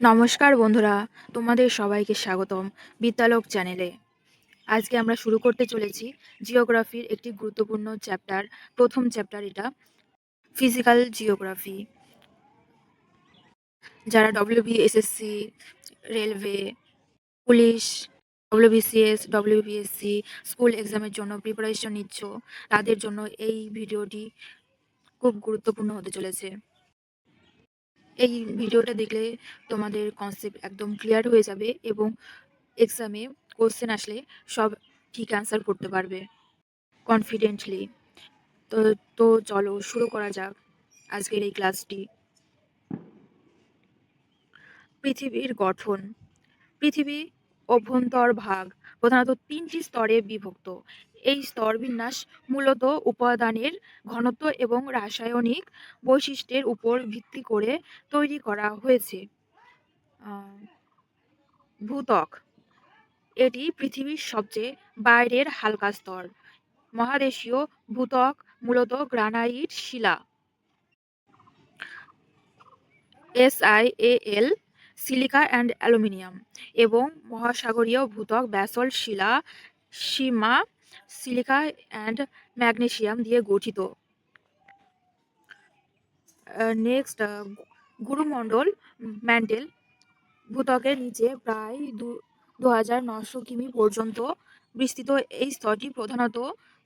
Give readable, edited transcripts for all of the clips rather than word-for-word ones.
নমস্কার বন্ধুরা, তোমাদের সবাইকে স্বাগতম বিদ্যালোক চ্যানেলে। আজকে আমরা শুরু করতে চলেছি জিওগ্রাফির একটি গুরুত্বপূর্ণ চ্যাপ্টার। প্রথম চ্যাপ্টার এটা, ফিজিক্যাল জিওগ্রাফি। যারা WBSSC, railway, police, WBCS, WBSC school এক্সামের জন্য প্রিপারেশন নিচ্ছ, তাদের জন্য এই ভিডিওটি খুব গুরুত্বপূর্ণ হতে চলেছে। এই ভিডিওটা দেখলে তোমাদের কনসেপ্ট একদম ক্লিয়ার হয়ে যাবে এবং এক্সামে কোশ্চেন আসলে সব ঠিক অ্যান্সার করতে পারবে কনফিডেন্টলি। তো তো চলো শুরু করা যাক আজকের এই ক্লাসটি। পৃথিবীর গঠন। পৃথিবী অভ্যন্তর ভাগ প্রধানত 3টি স্তরে বিভক্ত। এই স্তরবিন্যাস মূলত উপাদানের ঘনত্ব এবং রাসায়নিক বৈশিষ্ট্যের উপর ভিত্তি করে তৈরি করা হয়েছে। ভূত্বক, এটি পৃথিবীর সবচেয়ে বাইরের হালকা স্তর। মহাদেশীয় ভূত্বক মূলত গ্রানাইট শিলা SiAl, সিলিকা অ্যান্ড অ্যালুমিনিয়াম এবং মহাসাগরীয় ভূত্বক ব্যাসল্ট শিলা সীমা সিলিকা অ্যান্ড ম্যাগনেসিয়াম দিয়ে গঠিত। নেক্সট, গুরুমণ্ডল ম্যান্টেল। ভূত্বকের নিচে প্রায় 2900 কিমি পর্যন্ত বিস্তৃত এই স্তরটি প্রধানত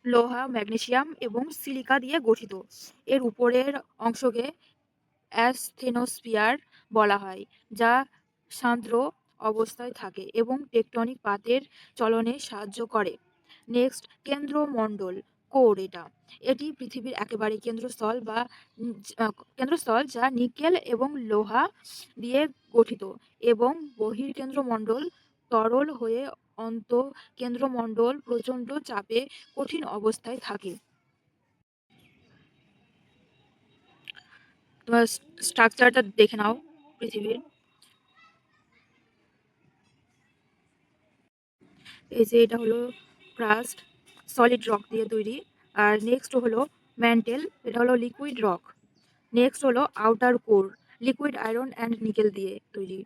লোহা, ম্যাগনেসিয়াম এবং সিলিকা দিয়ে গঠিত। এর উপরের অংশকে অ্যাসথেনোস্ফিয়ার বলা হয়, যা সান্দ্র অবস্থায় থাকে এবং টেকটনিক পাতের চলনে সাহায্য করে। নেক্সট, কেন্দ্রমণ্ডল কোর। এটি পৃথিবীর একেবারে কেন্দ্রস্থল যা নিকেল এবং লোহা দিয়ে গঠিত এবং বহির্কেন্দ্রমণ্ডল তরল হয়ে অন্তঃকেন্দ্রমণ্ডল প্রচণ্ড চাপে কঠিন অবস্থায় থাকে। তোমার স্ট্রাকচারটা দেখে নাও পৃথিবীর। এই যে এটা হলো ক্রাস্ট, সলিড রক দিয়ে তৈরি। আর নেক্সট হলো ম্যান্টেল, এটা হলো লিকুইড রক। নেক্সট হলো outer core, liquid iron and nickel দিয়ে তৈরি।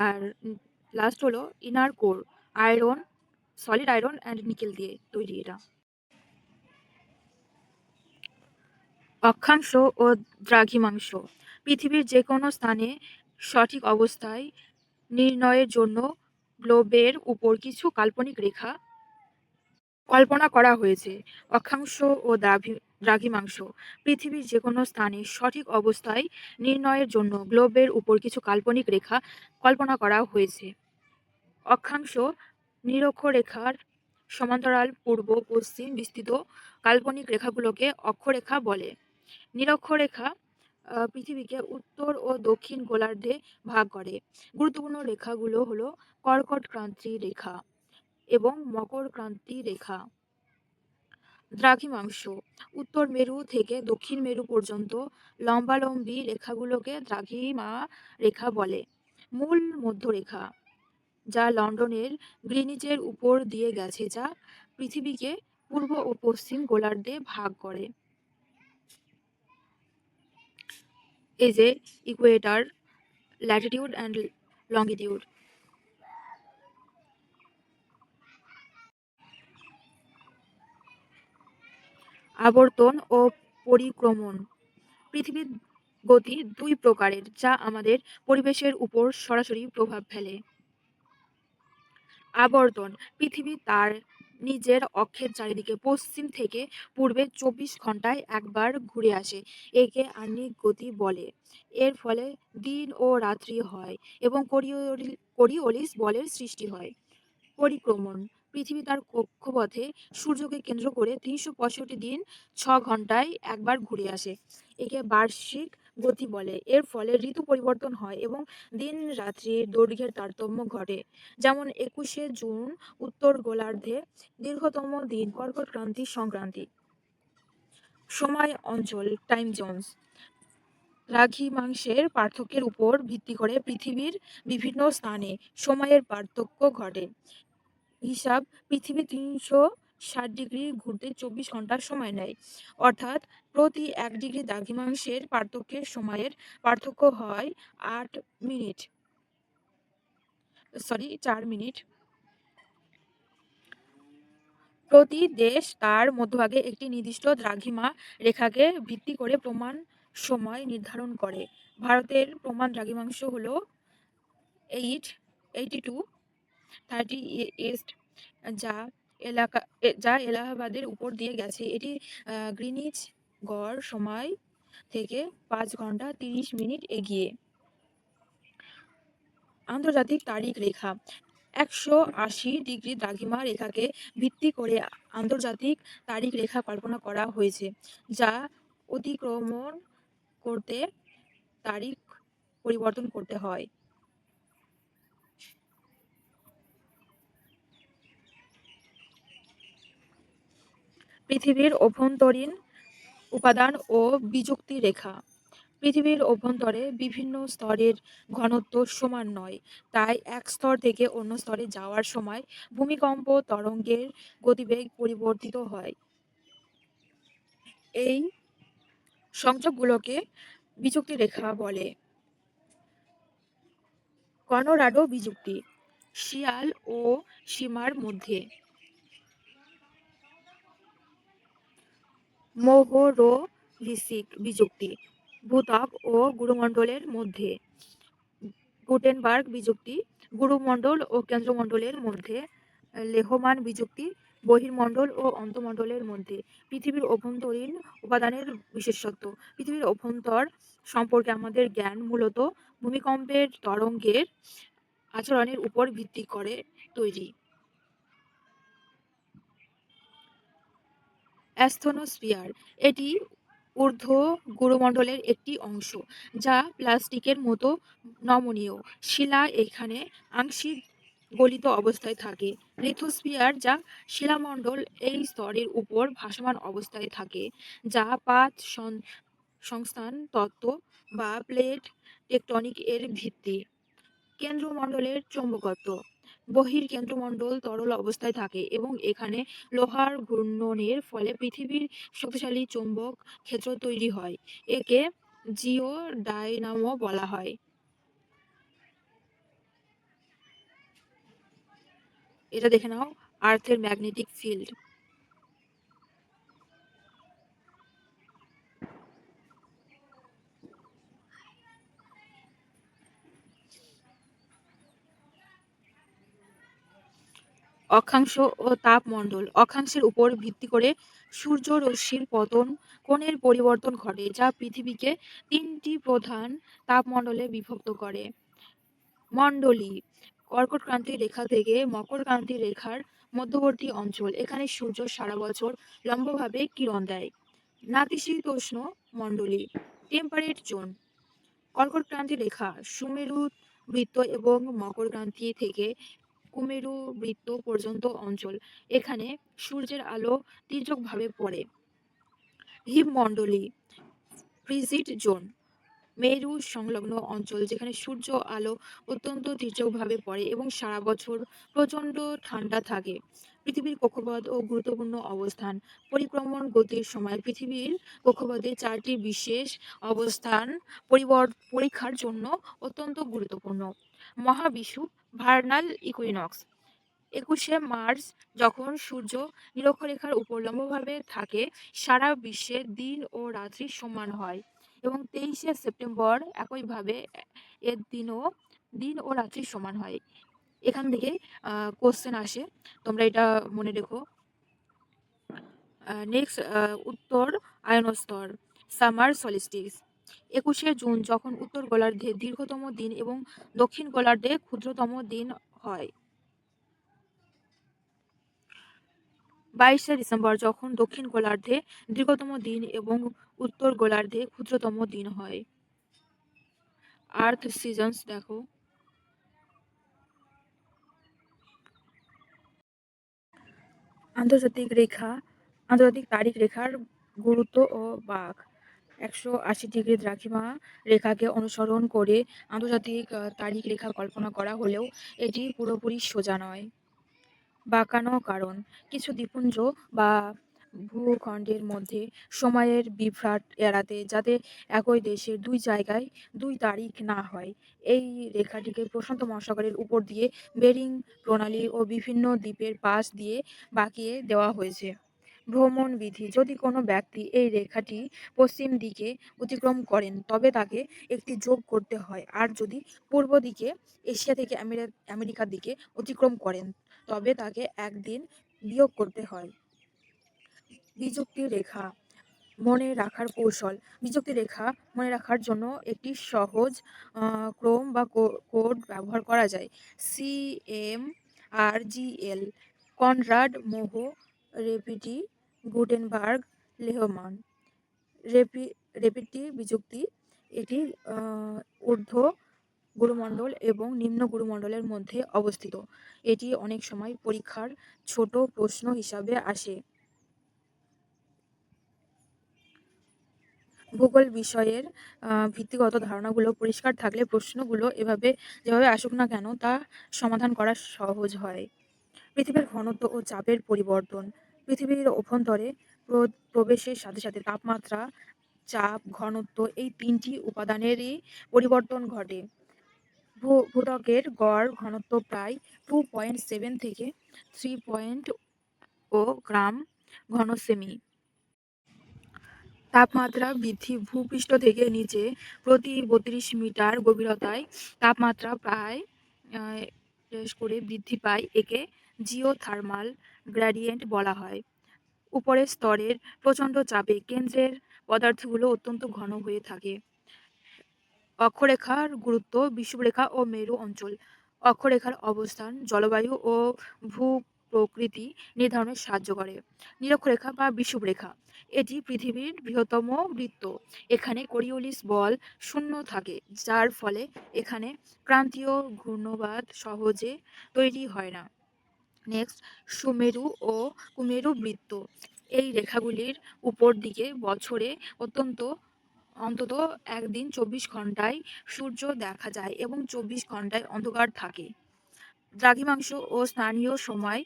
আর লাস্ট হলো inner core, iron, solid iron and nickel দিয়ে তৈরি এটা। অক্ষাংশ ও দ্রাঘিমাংশ। পৃথিবীর যে কোনো স্থানে সঠিক অবস্থায় নির্ণয়ের জন্য গ্লোবের উপর কিছু কাল্পনিক রেখা কল্পনা করা হয়েছে। অক্ষাংশ ও দ্রাঘিমাংশ। পৃথিবীর যে কোনো স্থানে সঠিক অবস্থায় নির্ণয়ের জন্য গ্লোবের উপর কিছু কাল্পনিক রেখা কল্পনা করা হয়েছে। অক্ষাংশ নিরক্ষরেখার সমান্তরাল পূর্ব পশ্চিম বিস্তৃত কাল্পনিক রেখাগুলোকে অক্ষরেখা বলে। নিরক্ষরেখা পৃথিবীকে উত্তর ও দক্ষিণ গোলার্ধে ভাগ করে। গুরুত্বপূর্ণ রেখাগুলো হলো কর্কট ক্রান্তি রেখা এবং মকর ক্রান্তি রেখা। দ্রাঘিমাংশ, উত্তর মেরু থেকে দক্ষিণ মেরু পর্যন্ত লম্বালম্বি রেখাগুলোকে দ্রাঘিমা রেখা বলে। মূল মধ্যরেখা, যা লন্ডনের গ্রিনিচের উপর দিয়ে গেছে, যা পৃথিবীকে পূর্ব ও পশ্চিম গোলার্ধে ভাগ করে। এই যে ইকুয়েটর, ল্যাটিটিউড অ্যান্ড লঙ্গিটিউড। আবর্তন ও পরিক্রমণ। পৃথিবীর গতি দুই প্রকারের, যা আমাদের পরিবেশের উপর সরাসরি প্রভাব ফেলে। আবর্তন, পৃথিবী তার নিজের অক্ষের চারিদিকে পশ্চিম থেকে পূর্বে 24 ঘন্টায় একবার ঘুরে আসে। একে আহ্নিক গতি বলে। এর ফলে দিন ও রাত্রি হয় এবং কোরিওলিস বলের সৃষ্টি হয়। পরিক্রমণ, পৃথিবী তার কক্ষপথে সূর্যকে কেন্দ্র করে 365 দিন 6 ঘন্টায় একবার ঘুরে আসে। একে বার্ষিক গতি বলে। এর ফলে ঋতু পরিবর্তন হয় এবং দিন রাত্রির দৈর্ঘ্যের তারতম্য ঘটে। যেমন 21শে জুন উত্তর গোলার্ধে দীর্ঘতম দিন কর্কট ক্রান্তি সংক্রান্তি। সময় অঞ্চল, টাইম জোনস। দ্রাঘিমাংশের পার্থক্যের উপর ভিত্তি করে পৃথিবীর বিভিন্ন স্থানে সময়ের পার্থক্য ঘটে। হিসাব, পৃথিবী 360 ডিগ্রি ঘুরতে 24 ঘন্টা সময় নেয়, অর্থাৎ প্রতি 1 ডিগ্রি দ্রাঘিমাংশের পার্থক্যের সময়ের পার্থক্য হয় 8 মিনিট। 4 মিনিট। প্রতি দেশ তার মধ্যভাগে একটি নির্দিষ্ট দ্রাঘিমা রেখাকে ভিত্তি করে প্রমাণ সময় নির্ধারণ করে। ভারতের প্রমাণ দ্রাঘিমাংশ হলো 88230 ইস্ট, যা এলাহাবাদের উপর দিয়ে গেছে। এটি গ্রিনিচ গড় সময় থেকে 5 ঘন্টা 30 মিনিট এগিয়ে। আন্তর্জাতিক তারিখ রেখা 180 ডিগ্রি দ্রাঘিমা রেখাকে ভিত্তি করে আন্তর্জাতিক তারিখ রেখা কল্পনা করা হয়েছে, যা অতিক্রমণ করতে তারিখ পরিবর্তন করতে হয়। পৃথিবীর অভ্যন্তরীণ উপাদান ও বিযুক্তি রেখা। পৃথিবীর অভ্যন্তরে বিভিন্ন স্তরের ঘনত্ব সমান নয়, তাই এক স্তর থেকে অন্য স্তরে যাওয়ার সময় ভূমিকম্প তরঙ্গের গতিবেগ পরিবর্তিত হয়। এই সংযোগগুলোকে বিযুক্তি রেখা বলে। কলোরাডো বিযুক্তি শিয়াল ও সীমার মধ্যে। মোহরোভিসিক বিযুক্তি ভূত্বক ও গুরুমণ্ডলের মধ্যে। গুটেনবার্গ বিযুক্তি গুরুমণ্ডল ও কেন্দ্রমণ্ডলের মধ্যে। লেহমান বিযুক্তি বহির্মণ্ডল ও অন্তঃমণ্ডলের মধ্যে। পৃথিবীর অভ্যন্তরীণ উপাদানের বিশেষত্ব। পৃথিবীর অভ্যন্তর সম্পর্কে আমাদের জ্ঞান মূলত ভূমিকম্পের তরঙ্গের আচরণের উপর ভিত্তি করে তৈরি। অ্যাস্থনোস্ফিয়ার এটি ঊর্ধ্ব গুরুমণ্ডলের একটি অংশ, যা প্লাস্টিকের মতো নমনীয়। শিলা এখানে আংশিক গলিত অবস্থায় থাকে। লিথোস্ফিয়ার, যা শিলামণ্ডল এই স্তরের উপর ভাসমান অবস্থায় থাকে, যা পাত সংস্থান তত্ত্ব বা প্লেট টেকটনিক এর ভিত্তি। কেন্দ্রমণ্ডলের চৌম্বকত্ব বহির্কেন্দ্রমণ্ডল তরল অবস্থায় থাকে এবং এখানে লোহার ঘূর্ণনের ফলে পৃথিবীর শক্তিশালী চৌম্বক ক্ষেত্র তৈরি হয়। একে জিওডাইনামো বলা হয়। এটা দেখে নাও, আর্থের ম্যাগনেটিক ফিল্ড। অক্ষাংশ ও তাপমণ্ডল অক্ষাংশের উপর ভিত্তি করে সূর্য রশ্মির পতন কোণের পরিবর্তন ঘটে, যা পৃথিবীকে 3টি প্রধান তাপমণ্ডলে বিভক্ত করে। মণ্ডলী কর্কটক্রান্তি রেখা থেকে মকরক্রান্তি রেখার মধ্যবর্তী অঞ্চল। এখানে সূর্য সারা বছর লম্বভাবে কিরণ দেয়। নাতিশীতোষ্ণ মণ্ডলী টেম্পারেট জোন। কর্কটক্রান্তি রেখা সুমেরু বৃত্ত এবং মকরক্রান্তি থেকে কুমেরু বৃত্ত পর্যন্ত অঞ্চল। এখানে সূর্যের আলো তীর্যকভাবে পড়ে। হিমমণ্ডলী ফ্রিজিড জোন মেরু সংলগ্ন অঞ্চল, যেখানে সূর্য আলো অত্যন্ত তীর্যকভাবে পড়ে এবং সারা বছর প্রচণ্ড ঠান্ডা থাকে। পৃথিবীর কক্ষপথ ও গুরুত্বপূর্ণ অবস্থান। পরিক্রমণ গতির সময় পৃথিবীর কক্ষপথে 4টি বিশেষ অবস্থান পরীক্ষার জন্য অত্যন্ত গুরুত্বপূর্ণ। মহাবিষুব ভার্নাল ইকুইনক্স 21শে মার্চ, যখন সূর্য নিরক্ষরেখার উপর লম্বভাবে থাকে, সারা বিশ্বে দিন ও রাত্রি সমান হয়, এবং 23শে সেপ্টেম্বর একইভাবে এর দিন ও রাত্রি সমান হয়। এখান থেকে কোশ্চেন আসে, তোমরা এটা মনে রেখো। নেক্সট, উত্তর আয়নস্তর সামার সলিস্টিস 21শে জুন, যখন উত্তর গোলার্ধে দীর্ঘতম দিন এবং দক্ষিণ গোলার্ধে ক্ষুদ্রতম দিন হয়। 22শে ডিসেম্বর, যখন দক্ষিণ গোলার্ধে দীর্ঘতম দিন এবং উত্তর গোলার্ধে ক্ষুদ্রতম দিন হয়। আর্থ সিজনস দেখো। আন্তর্জাতিক তারিখ রেখার গুরুত্ব ও বাঁক। 180 ডিগ্রি দ্রাঘিমা রেখাকে অনুসরণ করে আন্তর্জাতিক তারিখ রেখা কল্পনা করা হলেও এটি পুরোপুরি সোজা নয়। বাঁকানো কারণ কিছু দ্বীপপুঞ্জ বা ভূখণ্ডের মধ্যে সময়ের বিভ্রাট এড়াতে, যাতে একই দেশের দুই জায়গায় দুই তারিখ না হয়, এই রেখাটিকে প্রশান্ত মহাসাগরের উপর দিয়ে বেরিং প্রণালী ও বিভিন্ন দ্বীপের পাশ দিয়ে বাঁকিয়ে দেওয়া হয়েছে। ভ্রমণ বিধি: যদি কোনো ব্যক্তি এই রেখাটি পশ্চিম দিকে অতিক্রম করেন, তবে তাকে একটি যোগ করতে হয়, আর যদি পূর্ব দিকে এশিয়া থেকে আমেরিকার দিকে অতিক্রম করেন, তবে তাকে একদিন বিয়োগ করতে হয়। বিযুক্তি রেখা মনে রাখার কৌশল: বিযুক্তি রেখা মনে রাখার জন্য একটি সহজ ক্রম বা কোড ব্যবহার করা যায়। CMRGL, কনরাড, মোহ, রেপিটি, গুটেনবার্গ, লেহমান। রেপিটি বিযুক্তি: এটি ঊর্ধ্ব গুরুমণ্ডল এবং নিম্ন গুরুমণ্ডলের মধ্যে অবস্থিত। এটি অনেক সময় পরীক্ষার ছোট প্রশ্ন হিসাবে আসে। ভূগোল বিষয়ের ভিত্তিগত ধারণাগুলো পরিষ্কার থাকলে প্রশ্নগুলো যেভাবে আসুক না কেন তা সমাধান করা সহজ হয়। পৃথিবীর ঘনত্ব ও চাপের পরিবর্তন: পৃথিবীর অভ্যন্তরে প্রবেশের সাথে সাথে তাপমাত্রা, চাপ, ঘনত্ব এই তিনটি উপাদানেরই পরিবর্তন ঘটে। ভূত্বকের গড় ঘনত্ব প্রায় 2.7 থেকে 3.0 গ্রাম ঘন সেমি। তাপমাত্রা বৃদ্ধি: ভূপৃষ্ঠ থেকে নিচে প্রতি 32 মিটার গভীরতায় তাপমাত্রা প্রায় করে বৃদ্ধি পায়। একে জিওথার্মাল গ্রেডিয়েন্ট বলা হয়। উপরের স্তরের প্রচণ্ড চাপে কেন্দ্রের পদার্থগুলো অত্যন্ত ঘন হয়ে থাকে। অক্ষরেখার গুরুত্ব: বিষুবরেখা ও মেরু অঞ্চল। অক্ষরেখার অবস্থান জলবায়ু ও ভূপ্রকৃতি নির্ধারণে সাহায্য করে। নিরক্ষরেখা বা বিষুবরেখা: এটি পৃথিবীর বৃহত্তম বৃত্ত। এখানে কোরিওলিস বল শূন্য থাকে, যার ফলে এখানে ক্রান্তীয় ঘূর্ণবাদ সহজে তৈরি হয় না। নেক্সট, সুমেরু ও কুমেরু বৃত্ত। এই রেখাগুলির উপর দিকে বছরে অন্তত একদিন 24 ঘন্টায় সূর্য দেখা যায় এবং 24 ঘন্টায় অন্ধকার থাকে। দ্রাঘিমাংশ ও স্থানীয় সময়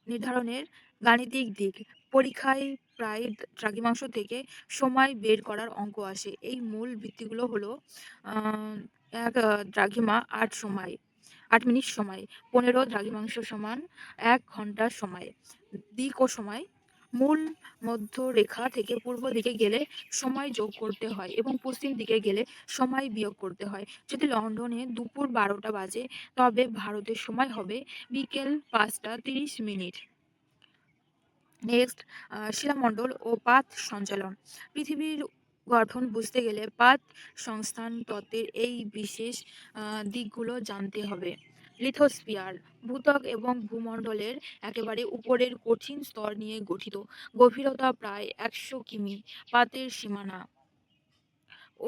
নির্ধারণের গাণিতিক দিক: পরীক্ষায় প্রায় দ্রাঘিমাংশ থেকে সময় বের করার অঙ্ক আসে। এই মূল ভিত্তিগুলো হলো 1 দ্রাঘিমা 8 মিনিট সময়, 15 দ্রাঘিমাংশ সমান 1 ঘন্টা সময়। দিক ও সময়: মূল মধ্যরেখা থেকে পূর্ব দিকে গেলে সময় যোগ করতে হয় এবং পশ্চিম দিকে গেলে সময় বিয়োগ করতে হয়। যদি লন্ডনে দুপুর 12টা বাজে, তবে ভারতের সময় হবে বিকেল 5:30। নেক্সট, শিলামণ্ডল ও পাত সঞ্চালন। পৃথিবীর গঠন বুঝতে গেলে পাত সংস্থান তত্ত্বের এই বিশেষ দিকগুলো জানতে হবে। লিথোস্ফিয়ার: ভূত্বক এবং ভূমণ্ডলের একেবারে উপরের কঠিন স্তর নিয়ে গঠিত। গভীরতা প্রায় 100 কিমি। পাতের সীমানা: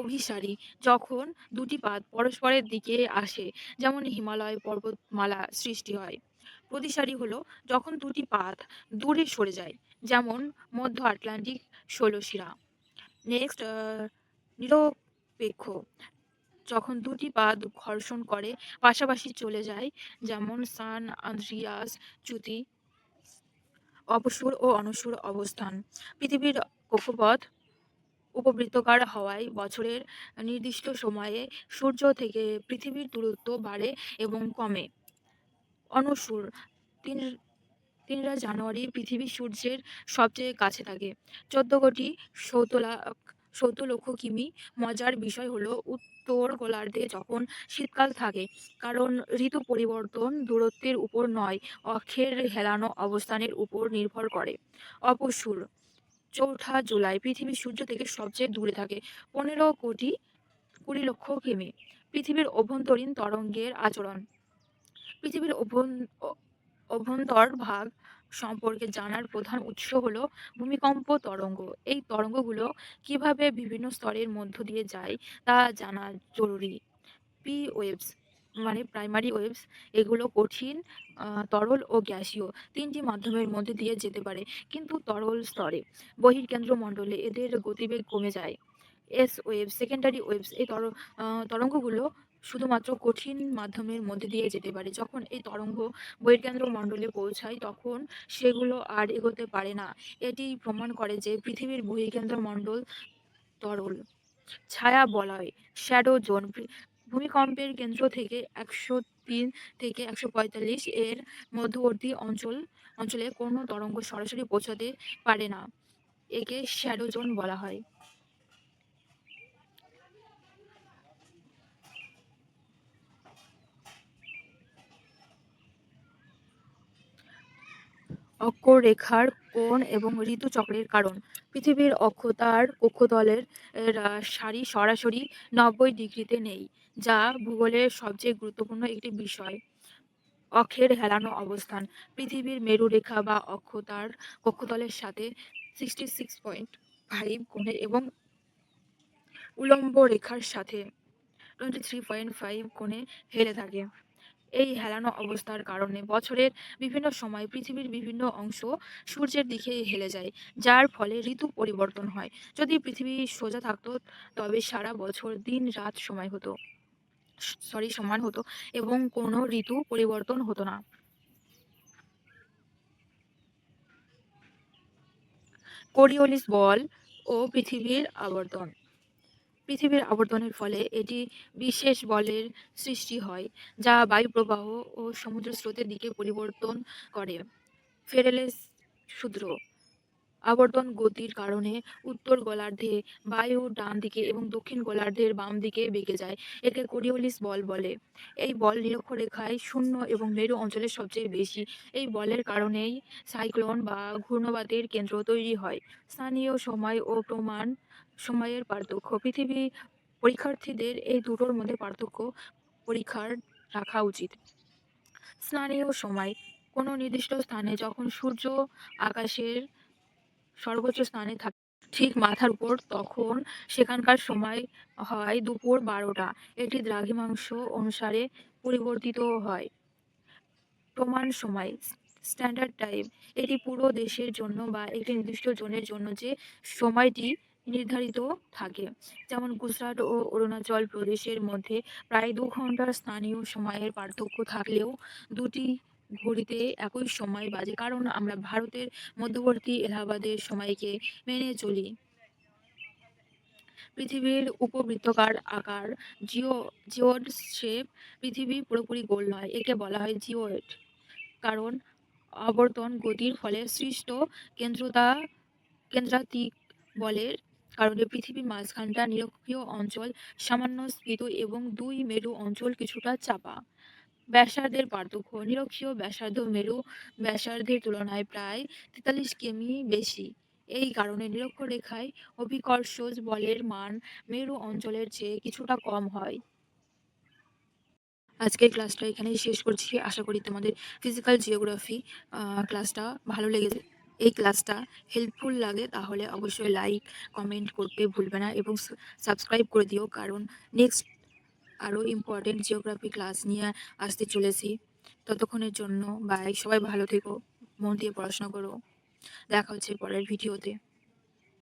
অভিসারী: যখন দুটি পাত পরস্পরের দিকে আসে, যেমন হিমালয় পর্বতমালা সৃষ্টি হয়। প্রতিসারী হলো যখন দুটি পাত দূরে সরে যায়, যেমন মধ্য আটলান্টিক শৈলশিরা। নেক্সট, নিরপেক্ষ: যখন দুটি পাত ঘর্ষণ করে পাশাপাশি চলে যায়, যেমন সান আন্দ্রিয়াস চ্যুতি। অপসূর ও অনসূর অবস্থান: পৃথিবীর কক্ষপথ উপবৃত্তাকার হওয়ায় বছরের নির্দিষ্ট সময়ে সূর্য থেকে পৃথিবীর দূরত্ব বাড়ে এবং কমে। অনসূর: 3 জানুয়ারি পৃথিবী সূর্যের সবচেয়ে কাছে থাকে। 14,70,00,000 কিমি। মজার বিষয় হলো উত্তর গোলার্ধে যখন শীতকাল থাকে, কারণ ঋতু পরিবর্তন দূরত্বের উপর নয়, অক্ষের হেলানো অবস্থানের উপর নির্ভর করে। অপসূর: 4 জুলাই পৃথিবী সূর্য থেকে সবচেয়ে দূরে থাকে, 15,20,00,000 কিমি। পৃথিবীর অভ্যন্তরীণ তরঙ্গের আচরণ: পৃথিবীর অভ্যন্তরভাগ সম্পর্কে জানার প্রধান উৎস হলো ভূমিকম্প তরঙ্গ। এই তরঙ্গগুলো কিভাবে বিভিন্ন স্তরের মধ্য দিয়ে যায় তা জানা জরুরি। পি ওয়েভস মানে প্রাইমারি ওয়েভস: এগুলো কঠিন, তরল ও গ্যাসীয় তিনটি মাধ্যমের মধ্যে দিয়ে যেতে পারে, কিন্তু তরল স্তরে। বহির্কেন্দ্র মণ্ডলে এদের গতিবেগ কমে যায়। এস ওয়েভস, সেকেন্ডারি ওয়েভস: এই তরঙ্গগুলো শুধুমাত্র কঠিন মাধ্যমের মধ্যে দিয়ে যেতে পারে। যখন এই তরঙ্গ বহির্কেন্দ্র মণ্ডলে পৌঁছায় তখন সেগুলো আর এগোতে পারে না। এটি প্রমাণ করে যে পৃথিবীর বহির্কেন্দ্র মণ্ডল তরল। ছায়া বলয় শ্যাডো জোন ভূমিকম্পের কেন্দ্র থেকে 103 থেকে 145 এর মধ্যবর্তী অঞ্চলে কোনো তরঙ্গ সরাসরি পৌঁছাতে পারে না। একে শ্যাডো জোন বলা হয়। অক্ষরেখার কোণ এবং ঋতুচক্রের কারণ। পৃথিবীর অক্ষ তার কক্ষতলের সারি সরাসরি 90 ডিগ্রিতে নেই, যা ভূগোলের সবচেয়ে গুরুত্বপূর্ণ একটি বিষয়। অক্ষের হেলানো অবস্থান। পৃথিবীর মেরুরেখা বা অক্ষ তার কক্ষতলের সাথে 66.5 কোণে এবং উল্লম্ব রেখার সাথে 23.5 কোণে হেলে থাকে। এই হেলানো অবস্থার কারণে বছরের বিভিন্ন সময় পৃথিবীর বিভিন্ন অংশ সূর্যের দিকে হেলে যায়, যার ফলে ঋতু পরিবর্তন হয়। যদি পৃথিবী সোজা থাকতো তবে সারা বছর দিন রাত সমান হতো এবং কোনো ঋতু পরিবর্তন হতো না। কোরিওলিস বল ও পৃথিবীর আবর্তন। পৃথিবীর আবর্তনের ফলে এটি বিশেষ বলের সৃষ্টি হয়, যা বায়ুপ্রবাহ ও সমুদ্র স্রোতের দিকে পরিবর্তন করে। ফেরেলেস সূত্র। আবর্তন গতির কারণে উত্তর গোলার্ধে বায়ু ডান দিকে এবং দক্ষিণ গোলার্ধের বাম দিকে বেঁকে যায়। একে কোরিওলিস বল বলে। এই বল নিরক্ষরেখায় শূন্য এবং মেরু অঞ্চলে সবচেয়ে বেশি। এই বলের কারণেই সাইক্লোন বা ঘূর্ণবাতের কেন্দ্র তৈরি হয়। স্থানীয় সময় ও প্রমাণ সময়ের পার্থক্য। পরীক্ষার্থীদের এই দুটোর মধ্যে পার্থক্য পরীক্ষার রাখা উচিত। স্থানীয় সময় কোনো নির্দিষ্ট স্থানে যখন সূর্য আকাশের সর্বোচ্চ স্থানে থাকে ঠিক মাথার উপর, তখন সেখানকার সময় হয় দুপুর 12টা। এটি দ্রাঘিমাংশ অনুসারে পরিবর্তিত হয়। প্রমাণ সময় স্ট্যান্ডার্ড টাইম। এটি পুরো দেশের জন্য বা একটি নির্দিষ্ট জোনের জন্য যে সময়টি নির্ধারিত থাকে। যেমন গুজরাট ও অরুণাচল প্রদেশের মধ্যে প্রায় 2 ঘন্টার স্থানীয় সময়ের পার্থক্য থাকলেও দুটি ঘড়িতে একই সময় বাজে, কারণ আমরা ভারতের মধ্যবর্তী এলাহাবাদের সময়কে মেনে চলি। পৃথিবীর উপবৃত্তাকার আকার জিওড শেপ। পৃথিবী পুরোপুরি গোল নয়, একে বলা হয় জিওয়েড, কারণ আবর্তন গতির ফলে সৃষ্ট কেন্দ্রাতিক বলের কারণে পৃথিবীর মাঝখানটা নিরক্ষীয় অঞ্চল সামান্য স্ফীত এবং দুই মেরু অঞ্চল কিছুটা চাপা। ব্যাসার্ধের পার্থক্য। নিরক্ষীয় ব্যাসার্ধ মেরু ব্যাসার্ধের তুলনায় প্রায় 43 কিমি বেশি। এই কারণে নিরক্ষরেখায় অভিকর্ষজ বলের মান মেরু অঞ্চলের চেয়ে কিছুটা কম হয়। আজকের ক্লাসটা এখানেই শেষ করছি। আশা করি তোমাদের ফিজিক্যাল জিওগ্রাফি ক্লাসটা ভালো লেগেছে। এই ক্লাসটা হেল্পফুল লাগে তাহলে অবশ্যই লাইক কমেন্ট করতে ভুলবে না এবং সাবস্ক্রাইব করে দিও, কারণ নেক্সট আরও ইম্পর্টেন্ট জিওগ্রাফি ক্লাস নিয়ে আসতে চলেছি। ততক্ষণের জন্য বাই। সবাই ভালো থেকো, মন দিয়ে পড়াশোনা করো। দেখা হচ্ছে পরের ভিডিওতে।